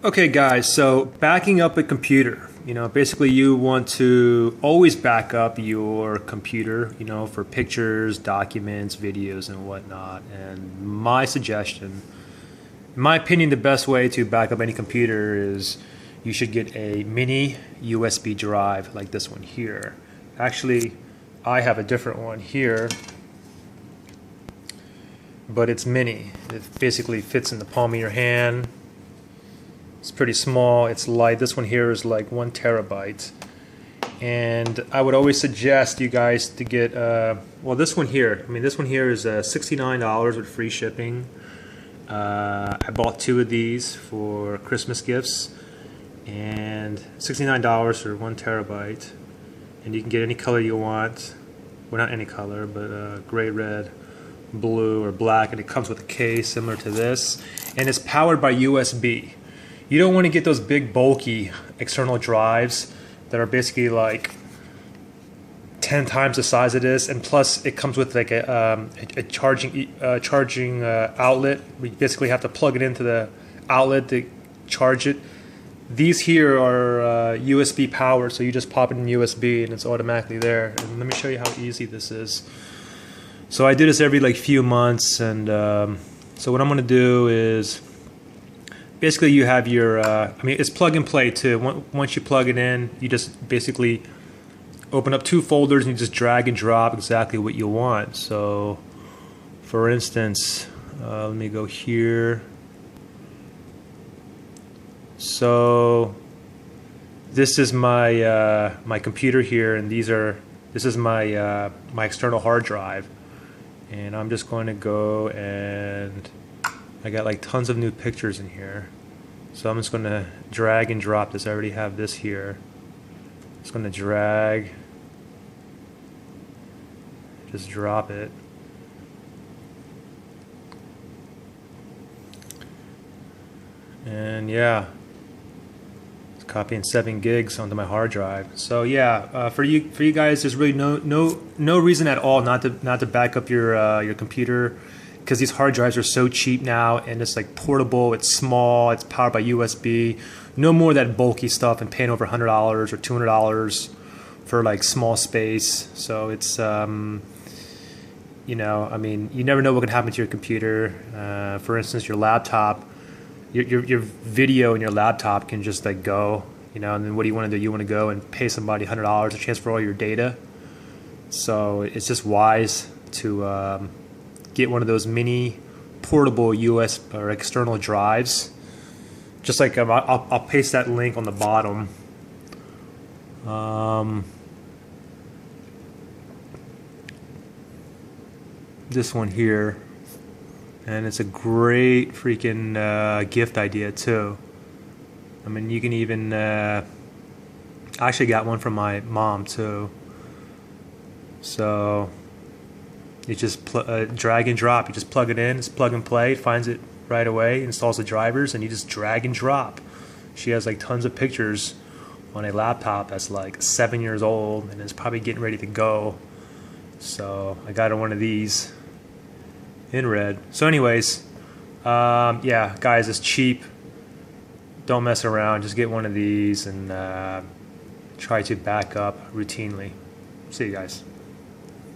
Okay guys, so backing up a computer, basically you want to always back up your computer, for pictures, documents, videos and whatnot. And my suggestion, in my opinion, the best way to back up any computer is you should get a mini USB drive like this one here. Actually, I have a different one here, but it's mini. It basically fits in the palm of your hand. It's pretty small, it's light. This one here is like 1 terabyte. And I would always suggest you guys to get, well, this one here. This one here is $69 with free shipping. I bought 2 of these for Christmas gifts. And $69 for 1 terabyte. And you can get any color you want. Well, not any color, but gray, red, blue, or black. And it comes with a case similar to this. And it's powered by USB. You don't want to get those big bulky external drives that are basically like 10 times the size of this, and plus it comes with like a charging outlet. We basically have to plug it into the outlet to charge it. These here are USB powered, so you just pop it in USB and it's automatically there. And let me show you how easy this is. So I do this every like few months, and so what I'm going to do is, basically you have your, it's plug and play too. Once you plug it in, you just basically open up 2 folders and you just drag and drop exactly what you want. So for instance, let me go here. So this is my my computer here, and this is my my external hard drive. And I'm just going to go, and I got like tons of new pictures in here. So I'm just going to drag and drop this. I already have this here. Just going to drag, just drop it. And yeah, it's copying 7 gigs onto my hard drive. So yeah, for you guys, there's really no reason at all not to back up your computer, because these hard drives are so cheap now, and it's like portable, it's small, it's powered by USB. No more of that bulky stuff and paying over $100 or $200 for like small space. So it's you never know what can happen to your computer. For instance, your laptop, your video in your laptop can just like go, and then what do you want to do? You want to go and pay somebody $100 to transfer all your data. So it's just wise to get one of those mini portable US or external drives. Just like I'll paste that link on the bottom. This one here, and it's a great freaking gift idea too. You can even I actually got one from my mom too. So you just drag and drop. You just plug it in. It's plug and play. It finds it right away. Installs the drivers, and you just drag and drop. She has like tons of pictures on a laptop that's like 7 years old, and is probably getting ready to go. So I got her one of these in red. So anyways, yeah, guys, it's cheap. Don't mess around. Just get one of these and try to back up routinely. See you guys.